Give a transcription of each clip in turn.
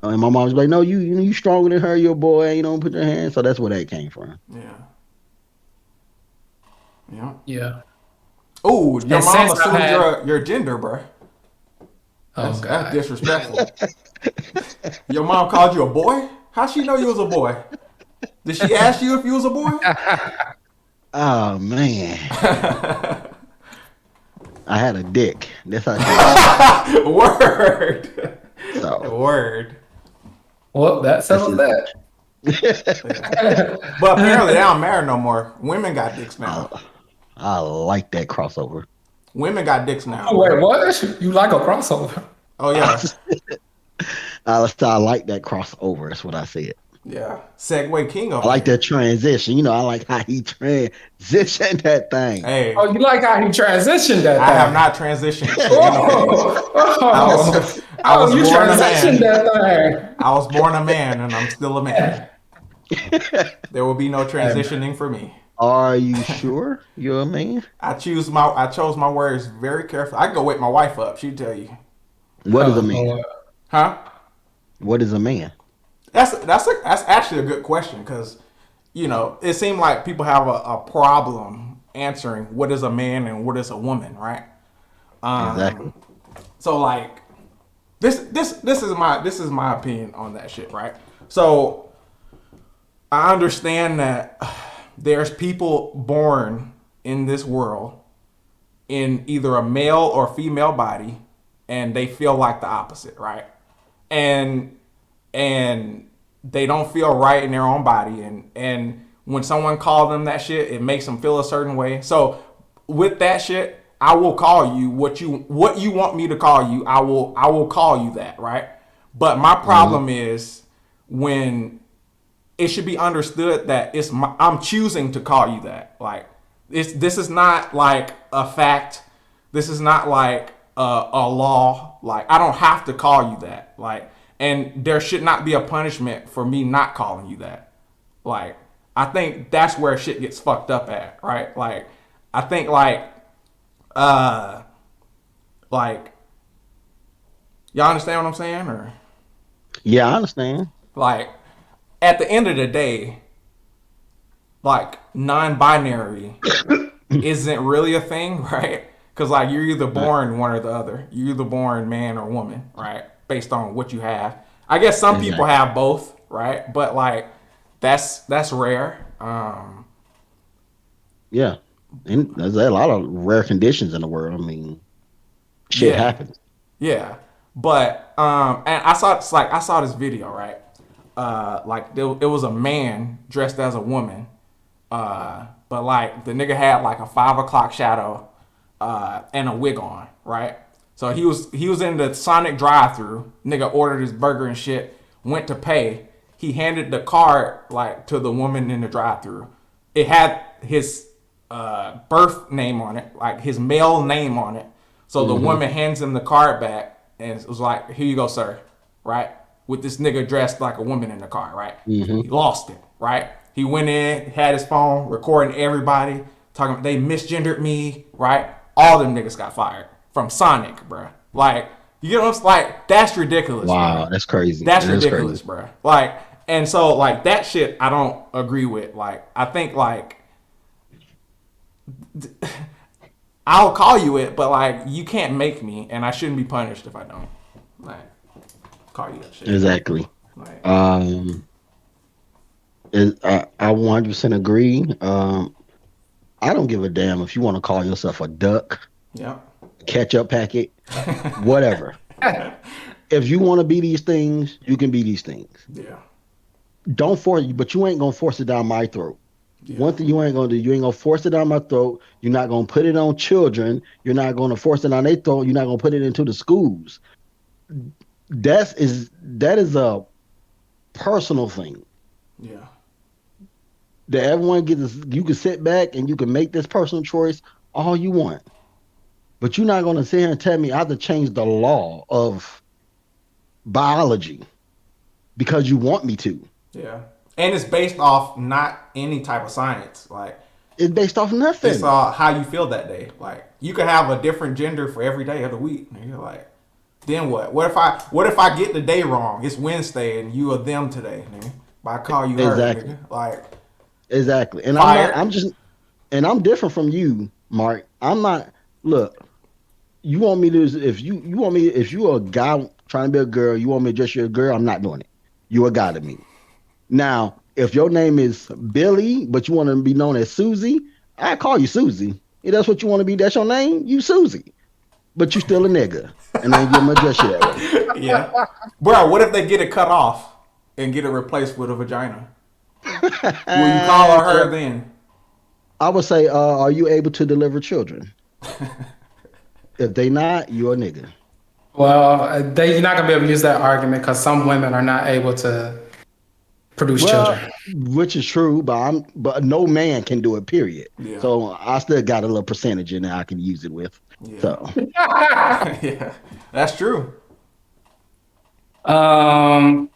And my mom was like, "No, you stronger than her. You're a boy. You don't put your hands." So that's where that came from. Yeah. Yeah. Yeah. Oh, your And mom since I've assumed had, your gender, bro. oh That's God. disrespectful. Your mom called you a boy? How she know you was a boy? Did she ask you if you was a boy? Oh man, I had a dick. That's how she knew. Word. So Word. Well, that that's settles just. that. Yeah. But apparently they don't matter no more. Women got dicks I, now. I like that crossover. Women got dicks now, Oh, bro. wait, what? You like a crossover? Oh I, yeah. I like that crossover. That's what I said. Yeah. Segway king I over like that here. transition. I like how he transitioned that thing. Hey, Oh, you like how he transitioned that I have not thing? transitioned to anything. Oh, I was oh, I oh, was you born a transitioned man. that I was born a man and I'm still a man. There will be no thing. transitioning for me. Are you sure you're a man? I chose my words very carefully. I can go wake my wife up. She'd tell you. What is a Oh, man? Lord. Huh? What is a man? That's actually a good question because it seemed like people have a problem answering what is a man and what is a woman, right? Exactly. So like this is my opinion on that shit, right? So I understand that there's people born in this world in either a male or female body and they feel like the opposite, right? And and they don't feel right in their own body and when someone calls them that shit, it makes them feel a certain way. So with that shit, I will call you what you want me to call you. I will call you that, right? But my Hmm. problem is when it should be understood that I'm choosing to call you that. Like this is not like a fact. This is not like a law. Like I don't have to call you that. Like and there should not be a punishment for me not calling you that. Like I think that's where shit gets fucked up at, right? Like I think uh like y'all understand what I'm saying or Yeah, I understand. like at the end of the day, like non-binary isn't really a thing, right? Because like you're either Right. born one or the other. You're either born man or woman, right? Based on what you have. I guess some people Exactly. have both, right? But like that's rare. Yeah. And there's a lot of rare conditions in the world. I mean, shit Yeah, happens. yeah. But and I saw this video, right? Like it was a man dressed as a woman. But like the nigga had like a 5 o'clock shadow, and a wig on, right? So he was in the Sonic drive-through. Nigga ordered his burger and shit. Went to pay. He handed the card like to the woman in the drive-through. It had his birth name on it, like his male name on it. So the Hmm. woman hands him the card back and it was like, "Here you go, sir." Right? With this nigga dressed like a woman in the car, right? Hmm. He lost it, right? He went in, had his phone, recording everybody, talking they misgendered me, right? All them niggas got fired from Sonic, bruh. Like, you know what I'm saying? Like, that's ridiculous, bruh. Wow, that's crazy. That's That is crazy. ridiculous, bruh. Like, and so like that shit I don't agree with. Like, I think like I'll call you it, but like you can't make me, and I shouldn't be punished if I don't. Like, call you that shit. Exactly. Like, Um, I 100% agree. I don't give a damn if you want to call yourself a duck, yeah. ketchup packet, whatever. If you want to be these things, you can be these things. Yeah. Don't force you, but you ain't gonna force it down my throat. Yeah. One thing you ain't gonna do, you ain't gonna force it down my throat. You're not gonna put it on children. You're not gonna force it on their throat. You're not gonna put it into the schools. That is a personal thing Yeah. that everyone gets. You can sit back and you can make this personal choice all you want, but you're not gonna sit here and tell me I have to change the law of biology because you want me to. Yeah. And it's based off not any type of science. Like It's based off it's nothing. how you feel that day. Like you could have a different gender for every day of the week. And you're like, Then what? What if I get the day wrong? It's Wednesday and you are them today, nigga. But I call you her, Exactly. nigga. Like Exactly. And I'm not. fired. I'm just. And I'm different from you, Mark. I'm not. Look, you want me to? If you want me, if you a guy trying to be a girl, you want me to dress you a girl. I'm not doing it. You a guy to me. Now, if your name is Billy, but you want to be known as Susie, I call you Susie. If that's what you want to be, that's your name. You Susie, but you still a nigga, and I ain't gonna address you that way. Yeah. Bro, what if they get it cut off and get it replaced with a vagina? Will you call her then? I would say, are you able to deliver children? If they not, you're a nigga. Well, you're not gonna be able to use that argument because some women are not able to produce Well, children. which is true, but no man can do it. Period. Yeah. So I still got a little percentage in there I can use it with. Yeah. So Yeah. That's true. um,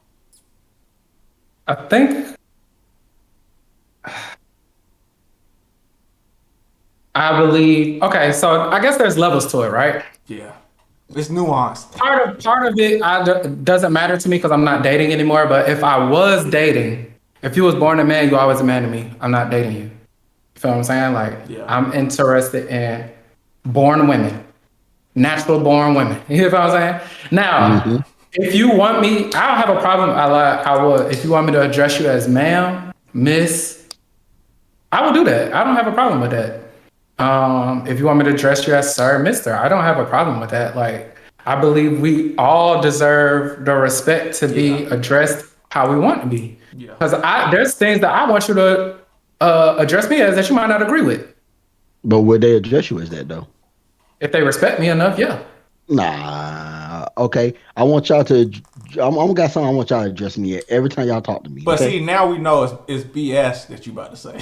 I think I believe. Okay, so I guess there's levels to it, right? Yeah. It's nuanced. Part of it doesn't matter to me because I'm not dating anymore. But if I was dating, if you was born a man, you always a man to me. I'm not dating you. You feel what I'm saying? Like Yeah. I'm interested in born women, natural born women. You hear what I'm saying? Now, mhm. if you want me, I don't have a problem. I would. If you want me to address you as ma'am, miss, I will do that. I don't have a problem with that. If you want me to address you as sir, mister, I don't have a problem with that. Like, I believe we all deserve the respect to be Yeah. addressed how we want to be. Yeah. Because there's things that I want you to address me as that you might not agree with. But would they address you as that though? If they respect me enough, yeah. Nah. Okay. I want y'all to. I'm got something I want y'all to address me at every time y'all talk to me. But Okay. see, now we know it's BS that you about to say.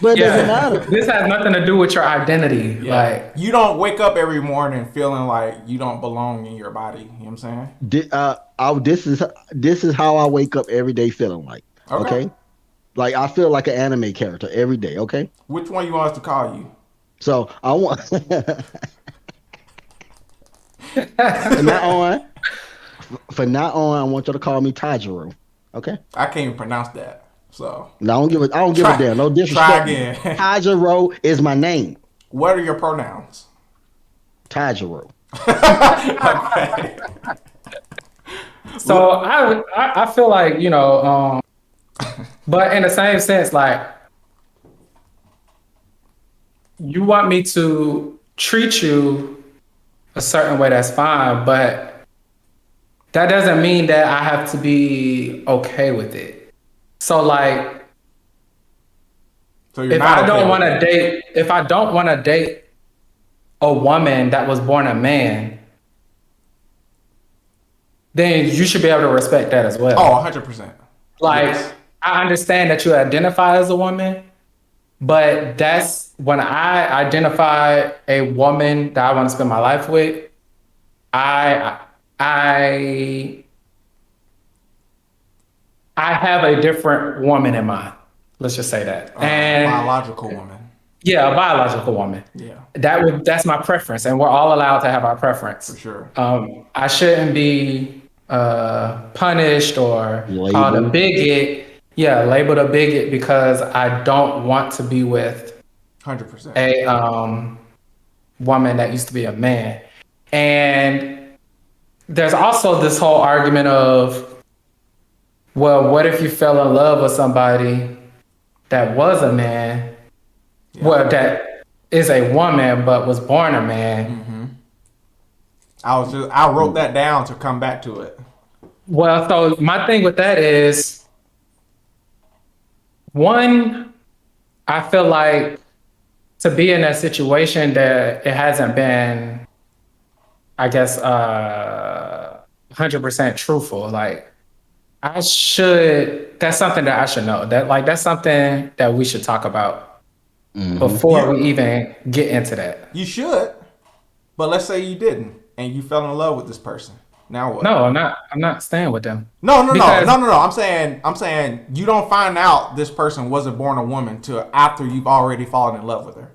But it doesn't Yeah. matter. This has nothing to do with your identity. Yeah. Like, You don't wake up every morning feeling like you don't belong in your body. You know what I'm saying? This is how I wake up every day feeling like. Okay. Okay. Like I feel like an anime character every day. Okay. Which one you want us to call you? So I want from now on. From now on, I want you to call me Tajiro. Okay. I can't even pronounce that. So No, I don't give try, a damn. No try disrespect. again. Tajiro is my name. What are your pronouns? Tajiro. Okay. so I feel like, but in the same sense, like, you want me to treat you a certain way, that's fine, but that doesn't mean that I have to be okay with it. So like, So you're not okay with it. if I don't want to date a woman that was born a man, then you should be able to respect that as well. Oh, 100%. Like, Yes. I understand that you identify as a woman, but that's when I identify a woman that I want to spend my life with. I I have a different woman in mind. Let's just say that. And Biological woman. yeah, a biological woman. Yeah, That's my preference, and we're all allowed to have our for preference. sure. I shouldn't be punished or called a Label. bigot. Yeah, labeled a bigot because I don't want to be with 100%. a woman that used to be a man. And there's also this whole argument of, well, what if you fell in love with somebody that was a man? Yeah. Well, that is a woman but was born a man. I wrote that down to come back to it. Well, so my thing with that is, one, I feel like to be in that situation that it hasn't been, I guess, 100% truthful. Like, that's something that I should know. That's something that we should talk about before we even get into that. You should, but let's say you didn't and you fell in love with this person. Now what? No, I'm not staying with them. No. Because- I'm saying you don't find out this person wasn't born a woman till after you've already fallen in love with her.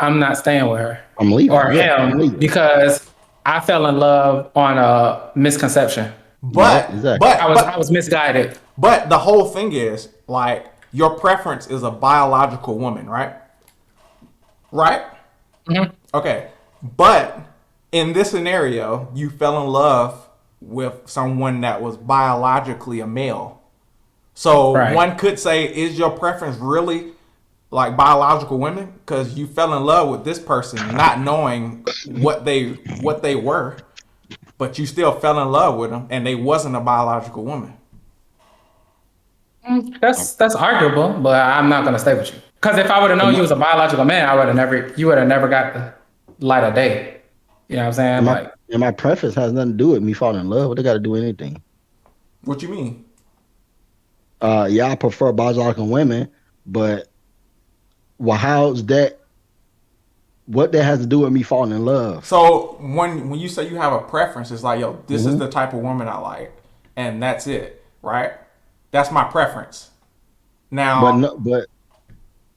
I'm not staying with her I'm leaving. or Yeah, I'm him leaving. because I fell in love on a misconception. Yep, But exactly. but I was but misguided. but the whole thing is like your preference is a biological woman, right? Right? Mhm. Okay. But in this scenario, you fell in love with someone that was biologically a male. So Right. one could say, is your preference really like biological women? Because you fell in love with this person, not knowing what they were, but you still fell in love with them, and they wasn't a biological woman. That's arguable, but I'm not gonna stay with you. Because if I would have And known my you was a biological man, I would have never you would have never got the light of day. You know what I'm saying? and my Like, and my preference has nothing to do with me falling in love. What they got to do with anything? What you mean? Yeah, I prefer biological women, but well, how's that? What that has to do with me falling in love? So when you say you have a preference, it's like, yo, this is Hmm. the type of woman I like, and that's it, right? That's my preference. But Now, no, but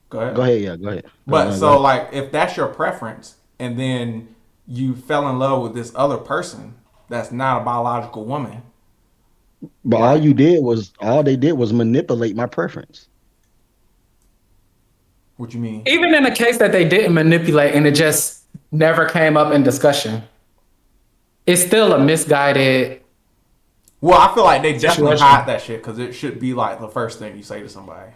go ahead. go ahead. Yeah, go ahead. Go, But no, go so ahead. like, if that's your preference, and then you fell in love with this other person that's not a biological woman, But right? all they did was manipulate my preference. What you mean? even in a case that they didn't manipulate and it just never came up in discussion, it's still a misguided Well, I feel like they definitely hide situation. that shit because it should be like the first thing you say to somebody.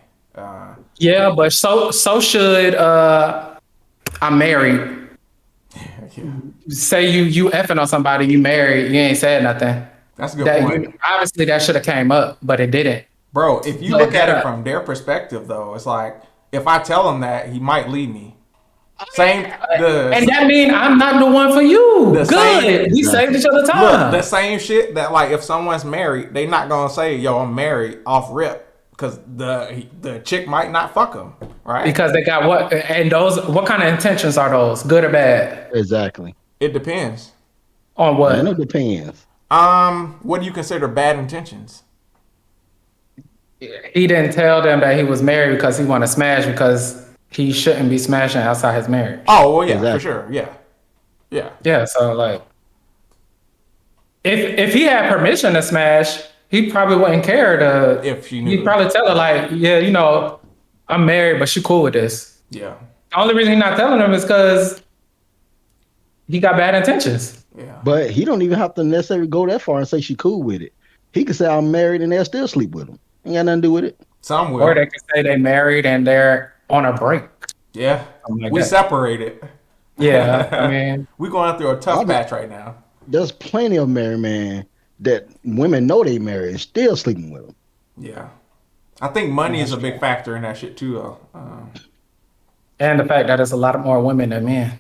Yeah, but so should I'm married. Yeah, Say you effing on somebody, you married, you ain't said nothing. that's a good That point. you obviously that should have came up, but it didn't. Bro, if you But look at it that from their perspective, though, it's like if I tell him that, he might leave me. Same and the that mean I'm not the one for you. the Good. same. We saved Exactly. each other Look, the time. same shit that like if someone's married, they not gonna say, "Yo, I'm married" off rip because the chick might not fuck him, right? Because they got what and those what kind of intentions are those? Good or bad? Exactly. It depends. On Man, it what? depends. What do you consider bad intentions? He didn't tell them that he was married because he wanted to smash because he shouldn't be smashing outside his marriage. Oh, well, yeah, for Exactly. sure, yeah, yeah. Yeah, so like if he had permission to smash, he probably wouldn't care to If she he'd knew, probably tell her like, yeah, I'm married, but she cool with this. yeah, The only reason he's not telling him is because he got bad intentions. yeah. But he don't even have to necessarily go that far and say she cool with it. He could say I'm married and they'll still sleep with him. Ain't got nothing to do with it. Some Or they will, could say they married and they're on a break. yeah. Something like We that. separated. Yeah, I mean, We going through a I tough just, patch right now. there's plenty of married men that women know they married and still sleeping with them. Yeah, I think money is that's a big true. factor in that shit too, though. And the fact that there's a lot of more women than men.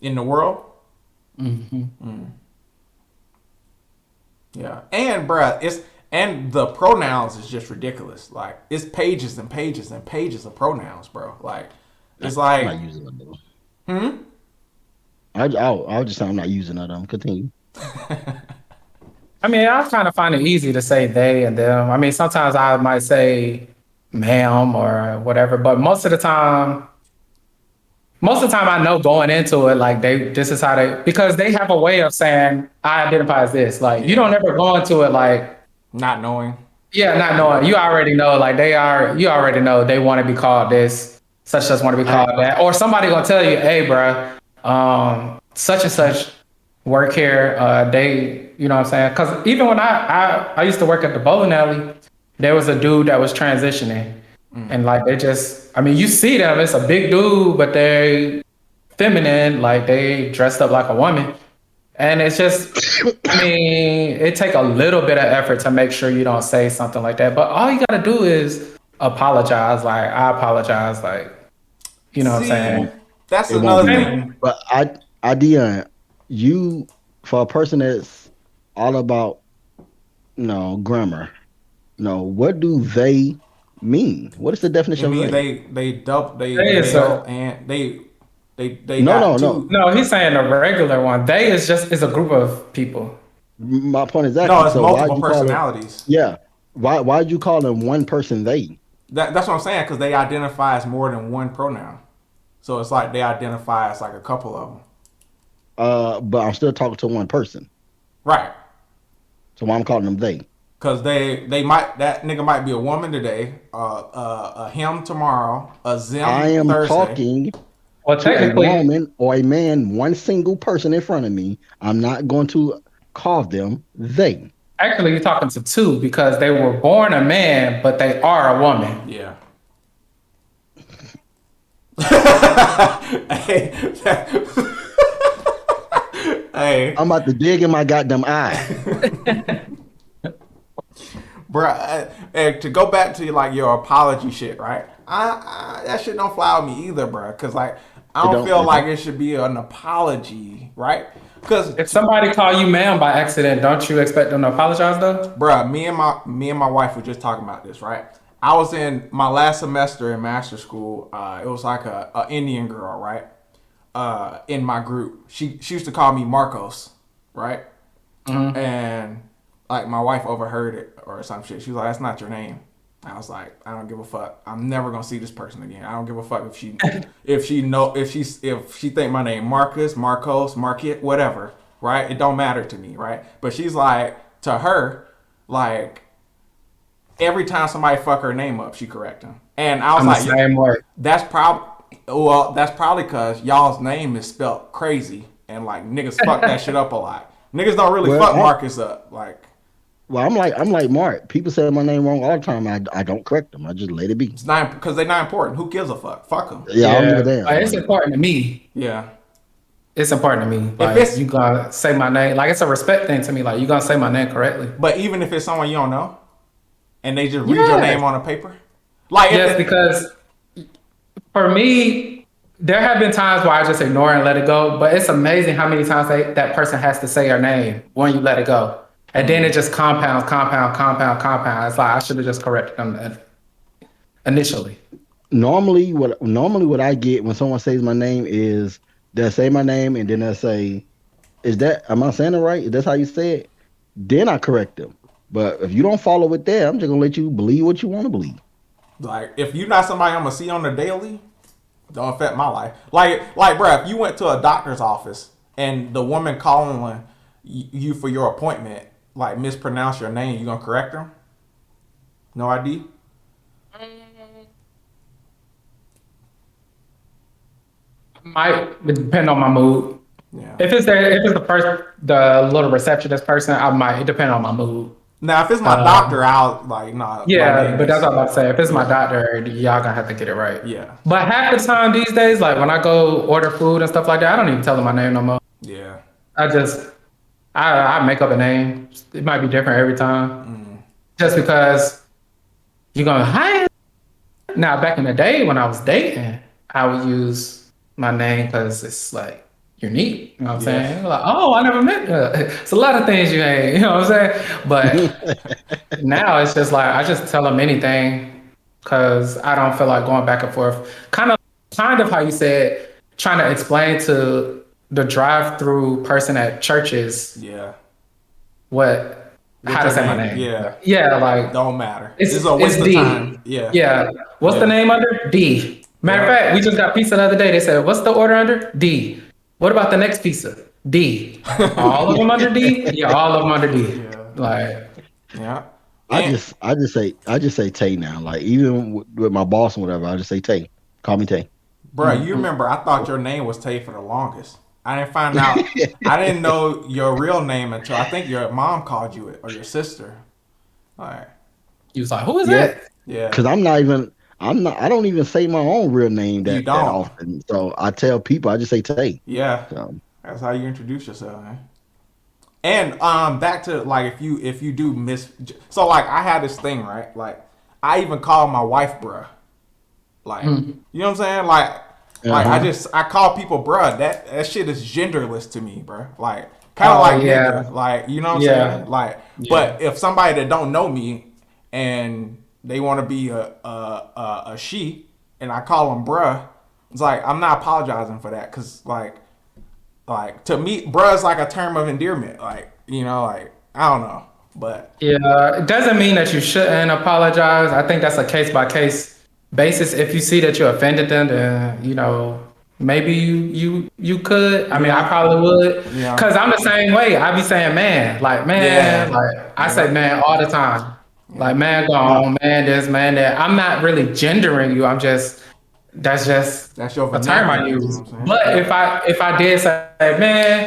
In the world, Hmm. yeah. And bruh, and the pronouns is just ridiculous. Like it's pages and pages and pages of pronouns, bro. Like it's I'm like, not using none of them. I'll just say I'm not using none of them. Continue. I mean, I kind of find it easy to say they and them. I mean, sometimes I might say ma'am or whatever, but most of the time I know going into it, like this is how they, because they have a way of saying, I identify as this. Like, you yeah, don't ever go into it like, not knowing. yeah, not knowing. You already know, like you already know they want to be called this, such as want to be I called that. Or somebody gonna tell you, hey, bro, such and such work here. You know what I'm saying? Because even when I used to work at the bowling alley, there was a dude that was transitioning. And like they just, I mean, you see them, it's a big dude, but they feminine, like they dressed up like a woman. And it's just, I mean, it take a little bit of effort to make sure you don't say something like that. But all you gotta do is apologize. Like, I apologize. Like, you know what I'm See, saying? won't that's it won't another be nothing. Same. thing. But Dion, you for a person that's all about grammar, what do they mean? What is the It definition of means they? they They is male a, and they No, got no, no. two. no, he's saying a regular one. They is a group of people. My point No, exactly. it's So why'd multiple you call it? personalities. Yeah. Why'd you call them one person they? That's what I'm saying because they identify as more than one pronoun. So it's like they identify as like a couple of them. But I'm still talking to one person. Right. So why I'm calling them they? Cause they might that nigga might be a woman today, a him tomorrow, a I them am Thursday. talking Well, to a technically, woman or a man, one single person in front of me. I'm not going to call them they. actually, you're talking to two because they were born a man, but they are a woman. Yeah. Hey, hey, I'm about to dig in my goddamn eye. bro. And to go back to like your apology shit, right? That shit don't fly with me either, bro. Cause like I It don't don't. feel It like don't. it should be an apology, right? Cause If somebody call you ma'am by accident, don't you expect them to apologize though? bruh, me and my wife were just talking about this, right? I was in my last semester in master school. It was like a Indian girl, right? In my group, she used to call me Marcos, right? And like my wife overheard it or some shit. She was like, "That's not your name." I was like, "I don't give a fuck. I'm never gonna see this person again. I don't give a fuck if she think my name Marcus, Marcos, Market, whatever, right? It don't matter to me, right?" But she's like, to her, like every time somebody fuck her name up, she correct them. And I was I'm the like, same way. that's probably because y'all's name is spelled crazy and like niggas fuck that shit up a lot. Niggas don't really Well, fuck Marcus up. Like I'm like Mark. People say my name wrong all the time. I don't correct them. I just let it be. it's not because they're not important. Who gives a fuck? Fuck them. Yeah, I don't give a Yeah, damn. like, it's Like, important to me. Yeah. It's important to me. If Like it's you gotta say my name. Like it's a respect thing to me. Like you gonna say my name correctly. but even if it's someone you don't know and they just read your Yes, name on a paper, like if yes. it Because for me, there have been times where I just ignore and let it go. But it's amazing how many times that person has to say your name when you let it go, and then it just compounds, compound. It's like I should have just corrected them initially. normally what I get when someone says my name is they'll say my name and then they'll say, "Is that am I saying it right? Is that how you say it?" Then I correct them. But if you don't follow it there, I'm just gonna let you believe what you want to believe. like if you're not somebody I'm gonna see on the daily, don't affect my life. Like, bruh, if you went to a doctor's office and the woman calling you for your appointment, like mispronounce your name, you gonna correct them? No ID? Might depend on my mood. Yeah. If it's the little receptionist person, I might. It depend on my mood. Now, if it's my doctor, Um, I'll like, nah, my yeah, name but that's is, what I'm about to say. If it's my yeah, doctor, y'all gonna have to get it right. yeah, But half the time these days, like when I go order food and stuff like that, I don't even tell them my name no more. yeah. I just I make up a name. It might be different every time, just because you're gonna hi. Now back in the day when I was dating, I would use my name because it's like unique. You know what I'm Yes. saying? Like, oh, I never met you. It's a lot of things you ain't. You know what I'm saying? But now it's just like I just tell them anything because I don't feel like going back and forth. Kind of how you said, trying to explain to the drive-through person at churches Yeah. how What to your say my name? name. Yeah. Yeah, like Don't matter. It's a it's waste of D. time. Yeah. Yeah. What's the Yeah. name under? D. Matter of Yeah. fact, we just got pizza the other day. They said, "What's the order under?" D. What about the next pizza? D. All of them under D? Yeah, all of them under D. Yeah. Like, Yeah. I And just I just say Tay now. Like even with my boss and whatever, I just say Tay. Call me Tay. bro, you remember I thought your name was Tay for the longest. I didn't find out. I didn't know your real name until I think your mom called you it or your sister. All right. he was like, "Who is Yeah, that?" Yeah. because I don't even say my own real name You that don't. often. So I tell people I just say Tay. Yeah. So That's how you introduce yourself, man. And back to like if you do miss, so like I had this thing, right? Like I even call my wife bruh. Like, you know what I'm saying? Like I uh-huh. just I call people bruh. That shit is genderless to me, bruh. Like kind of Oh like nigga. yeah, Like you know what I'm yeah, saying? Like, yeah. but if somebody that don't know me and they want to be a she and I call them bruh, it's like I'm not apologizing for that because like to me, bruh is like a term of endearment. Like like I don't know, but Yeah, it doesn't mean that you shouldn't apologize. I think that's a case by case basis. If you see that you offended them, then maybe you could. I mean, I Yeah. probably would, Yeah. cause I'm the same way. I be saying man, Yeah. like I say Yep. man all the time. Like Yeah. man, go Now, on, man, this, man, that. I'm not really gendering you. I'm just that's just That's your a term I vernacular. You know use. what I'm saying? But Yeah. if I did say man,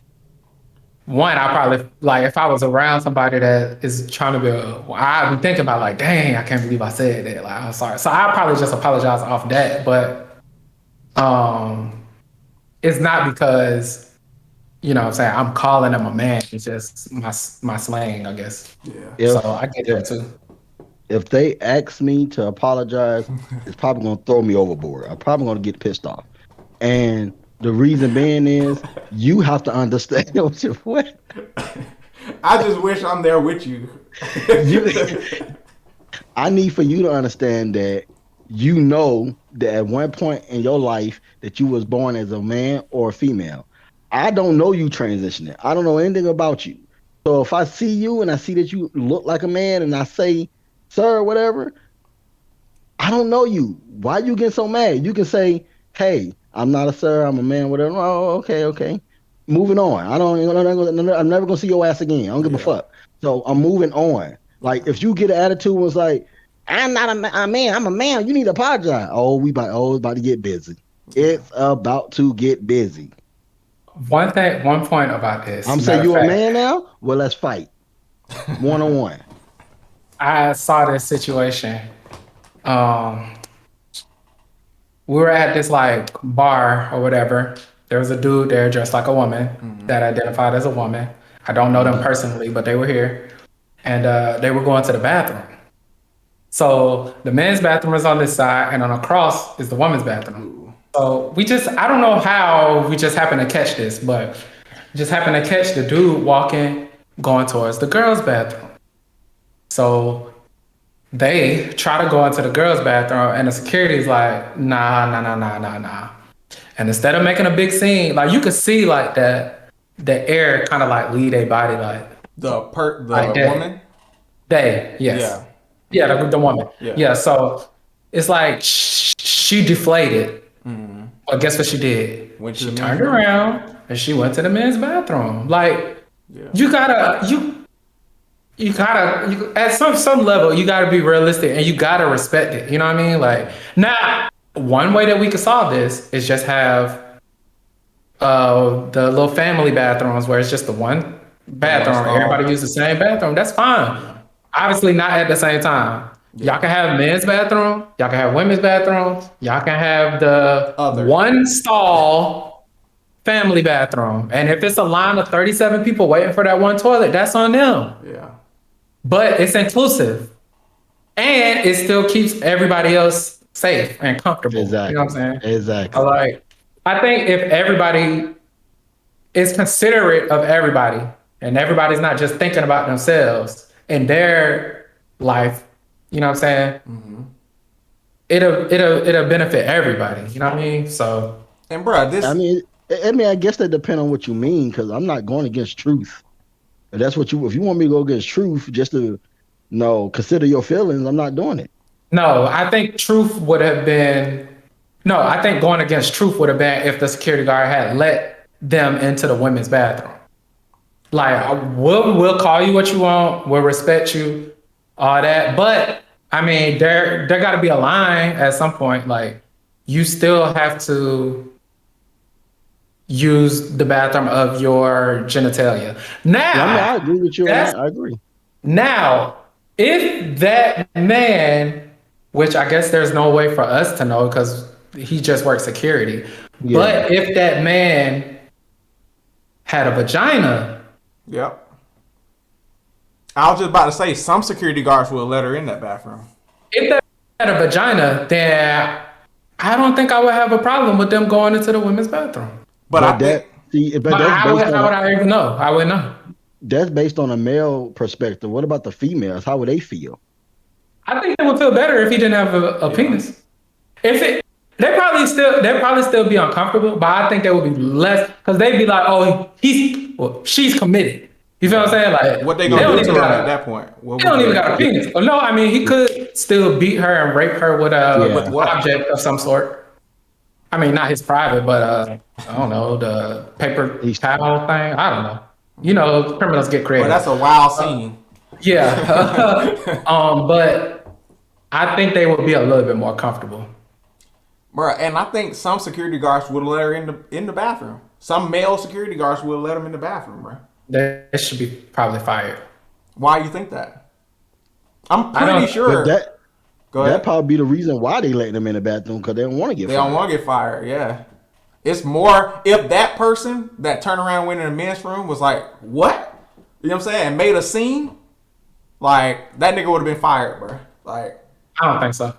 one, I probably like if I was around somebody that is trying to be, well, I'd be thinking about like, dang, I can't believe I said that. Like, I'm sorry. So I probably just apologize off that, but um, it's not because what I'm saying I'm calling him a man. It's just my slang, I guess. Yeah. So if I get if that too. if they ask me to apologize, it's probably gonna throw me overboard. I'm probably gonna get pissed off. And the reason being is you have to understand what I just wish I'm there with you. you I need for you to understand that you know that at one point in your life that you was born as a man or a female. I don't know you transitioning. I don't know anything about you. So if I see you and I see that you look like a man and I say, sir, whatever, I don't know you. Why you getting so mad? You can say, hey, I'm not a sir, I'm a man, whatever. Oh, okay, okay. Moving on. I'm never gonna see your ass again. I don't give a Yeah. fuck. So I'm moving on. Like Yeah. if you get an attitude was like, I'm not a man, I'm a man, you need to apologize. It's about to get busy. Yeah. It's about to get busy. One point about this. I'm saying Matter of you a fact, man now? Well, let's fight. One on one. I saw this situation. Um, we were at this like bar or whatever. There was a dude there dressed like a woman that identified as a woman. I don't know them Mhm. personally, but they were here, and they were going to the bathroom. So the men's bathroom is on this side, and on across is the women's bathroom. Ooh. So I don't know how we just happened to catch this, but just happened to catch the dude walking, going towards the girls' bathroom. So they try to go into the girls' bathroom, and the security's like, nah, nah, nah, nah, nah, nah. And instead of making a big scene, like you could see like that the air kind of like leave their body like The that. woman. Yes. Yeah. Yeah, Yeah. the woman. Yeah. Yeah, so it's like she deflated. Mm-hmm. But guess what she did? Went to the She men's turned room. around and she went to the men's bathroom. Like Yeah. you at some level you gotta be realistic and you gotta respect it. You know what I mean? Like now, one way that we could solve this is just have the little family bathrooms where it's just the one The one bathroom. Everybody stall. use the same bathroom. That's fine. Yeah. Obviously, not at the same time. Y'all Yeah. can have men's bathroom. Y'all can have women's bathroom. Y'all can have the Other. one stall family bathroom. And if it's a line of 37 people waiting for that one toilet, that's on them. Yeah. But it's inclusive and it still keeps everybody else safe and comfortable. You know what Exactly. I'm saying? I Exactly. like. I think if everybody is considerate of everybody and everybody's not just thinking about themselves and their life, you know what I'm saying? Mm-hmm. It'll benefit everybody. You know what I mean? So And bruh, I this. mean, I guess that depends on what you mean, because I'm not going against truth. If that's what if you want me to go against truth just to consider your feelings, I'm not doing it. no, I think truth would have been no, I think going against truth would have been if the security guard had let them into the women's bathroom. Like Okay. we'll call you what you want, we'll respect you, all that. But I mean, there got to be a line at some point. Like you still have to use the bathroom of your genitalia. Yeah, I mean, Now, I agree with you on that's that. I agree. now if that man, which I guess there's no way for us to know because he just works security, Yeah. but if that man had a vagina, Yep. I was just about to say some security guards will let her in that bathroom. if that had a vagina, then I don't think I would have a problem with them going into the women's bathroom. But I But think but But that's based how on would I even know? I wouldn't know. a male perspective. What about the females? How would they feel? I think it would feel better if he didn't have a yeah. penis. If it, they'd probably still be uncomfortable, but I think they would be less because they'd be like, oh, she's committed. You feel what I'm Yeah. saying? Like What they they gonna Yeah. don't do to even her at got that point? What they would don't even they got a penis. Oh, no, I mean he could still beat her and rape her with with a what? object of some sort. I mean, not his private, but I don't know, the paper He's towel thing. I don't know. You know, criminals get Bro, creative. that's a wild Uh, scene. yeah, but I think they would be a little bit more comfortable. Bro, and I think some security guards would let her in the bathroom. Some male security guards would let them in the bathroom, bro. They should be probably fired. Why you think that? I'm I pretty don't. but sure. Go that ahead. probably be the reason why they let them in the bathroom because they don't want to get They don't fired. want to get fired. Yeah. It's more if that person that turned around and went in the men's room was like, what? You know what I'm saying? And made a scene, like that nigga would have been fired, bro. Like, I don't think so.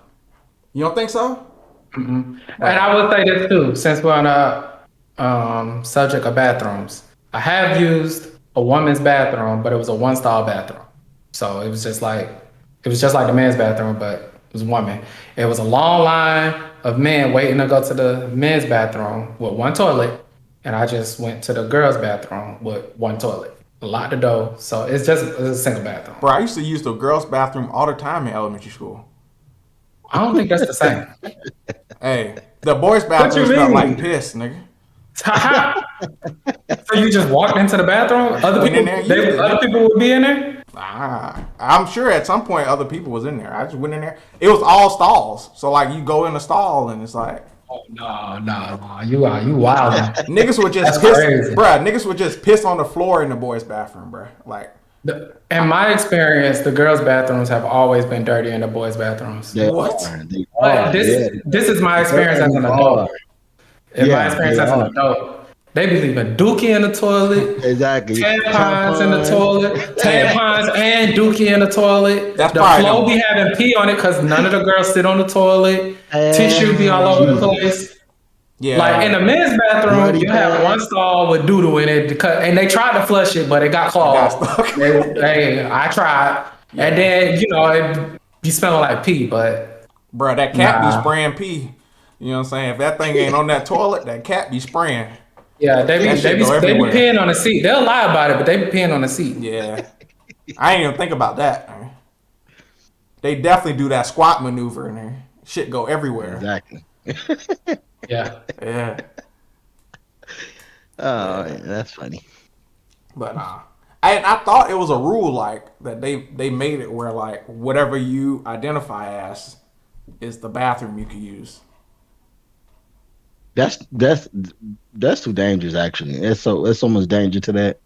you don't think so? And Bro. I will say this too, since we're on a subject of bathrooms. I have used a woman's bathroom, but it was a one stall bathroom. So it was just like the men's bathroom, but it was a woman. It was a long line of men waiting to go to the men's bathroom with one toilet, and I just went to the girls' bathroom with one toilet. Locked the door, so it's a single bathroom. Bro, I used to use the girls' bathroom all the time in elementary school. I don't think that's the same. Hey, the boys' What bathroom you smelled like mean? piss, nigga. So you just walked into the bathroom? Went in there and used it, Other nigga. people would be in there? I'm sure at some point other people was in there. I just went in there. It was all stalls. So like you go in the stall and it's like Oh no. You wildin'. niggas would That's just piss, crazy. bruh. Niggas would just piss on the floor in the boys' bathroom, bruh. Like In my experience, the girls' bathrooms have always been dirtier than the boys' bathrooms. They what? are. They But are. Yeah. this is my experience as They an are. adult. In my Yeah, experience they as an are. adult, they be leaving dookie in the toilet, Exactly. tampons in the Tampons. toilet, And tampons and dookie in the toilet. that's The probably floor be them. having pee on it because none of the girls sit on the toilet. Tissue be all over the Jesus. place. Like in Yeah, the men's bathroom, Muddy you have one pants. stall with doo doo in it, because, and they tried to flush it, but it got it got clogged. stuck. Hey, I tried, and Yeah, then it be smelling like pee, but bruh. That cat be nah. spraying pee. You know what I'm saying? If that thing ain't on that toilet, that cat be spraying. Yeah, That shit go they be everywhere. peeing on the seat. They'll lie about it, but they be peeing on the seat. Yeah, I ain't even think about that. Man. They definitely do that squat maneuver in there. Shit go everywhere. Exactly. Yeah. Yeah, Oh, yeah. yeah, that's funny. But I thought it was a rule like that they made it where like whatever you identify as is the bathroom you can use. That's that's that's too dangerous. Actually, there's so much danger to that.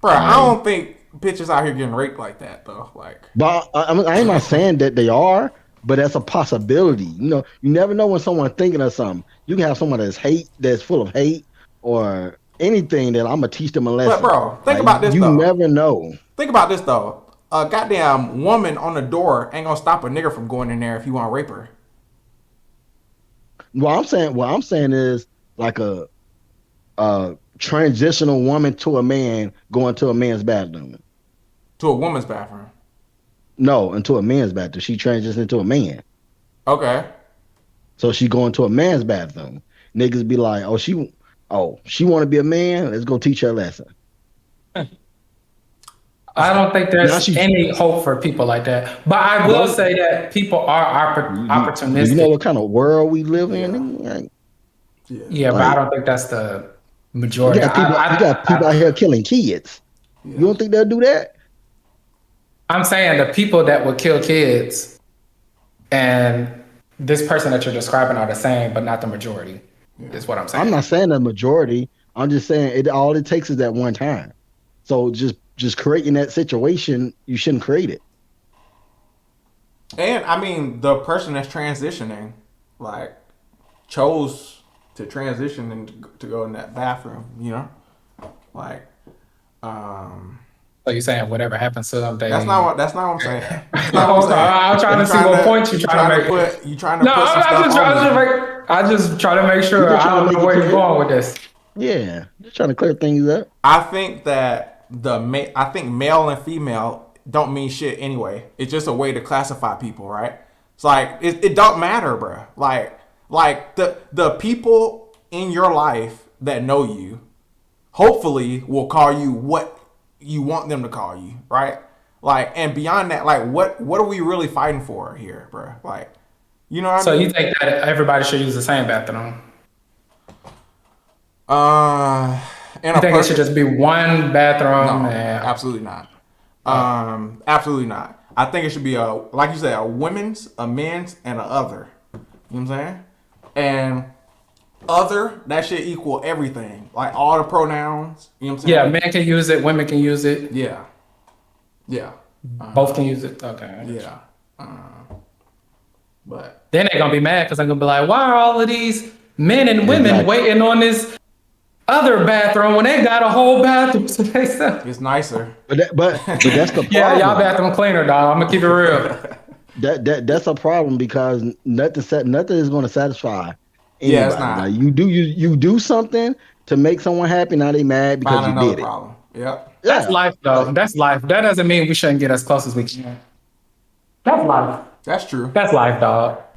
Bro, I Like, don't think bitches out here getting raped like that though. Like, but I'm not saying that they are, but that's a possibility. You never know when someone's thinking of something. You can have someone that's full of hate or anything that I'm gonna teach them a but lesson. bro, think Like about this you though. never know. Think about this though. A goddamn woman on the door ain't gonna stop a nigga from going in there if you want to rape her. What I'm saying is like a transitional woman to a man going to a man's bathroom. To a woman's bathroom. No, into a man's bathroom. She transitioned into a man. Okay. So she going to a man's bathroom. Niggas be like, she want to be a man. Let's go teach her a lesson. I don't think Now there's she any hope for people like that. But I will go. say that people are Do you know opportunistic. what kind of world we live in? Yeah. Like, Yeah. Yeah, but I like, don't think that's the you majority. got people. You got people out here killing kids. You Yeah. don't think they'll do that? I'm saying the people that would kill kids and this person that you're describing are the same, but not the majority, Yeah. is what I'm I'm saying. not saying the majority. I'm just saying all it takes is that one time. So just creating that situation, you shouldn't create it. And I mean, the person that's transitioning, like, chose to transition and to go in that bathroom. You know, like, um, So you're saying whatever happens to them, they. that's not what I'm saying. That's not what I'm No, saying. I'm trying to see what point you're trying to make. You trying to No, put some stuff on me. I just try to make We sure. just I trying to don't make know it where you're clear. going with this. Yeah, just trying to clear things up. I think that I think male and female don't mean shit anyway. It's just a way to classify people, right? It's like it don't matter, bro. Like the people in your life that know you, hopefully will call you what you want them to call you, right? Like, and beyond that, like what are we really fighting for here, bro? Like, you know what I So you mean? think that everybody should use the same bathroom? In You a think it should perfect just be one bathroom no, and absolutely not. Absolutely not. I think it should be a like you said, a women's, a men's, and a other. You know what I'm saying? And other that should equal everything, like all the pronouns. You know what I'm yeah, saying? men can use it, women can use it, Yeah, yeah, both can use it. Okay. I got you. yeah. But Then they're gonna be mad because I'm gonna be like, why are all of these men and women Exactly. waiting on this other bathroom when they got a whole bathroom to themselves? it's nicer. But that's the Yeah, y'all problem. bathroom cleaner, dog. I'm gonna keep it real. That's a problem because nothing is going to satisfy Yeah, it's anybody. Now not. you do something to make someone happy. Now they mad because Find you another did it. problem. Yep, That's Yeah, life, though. like That's life. That doesn't mean we shouldn't get as close as we can. That's life. that's true. That's life, dog.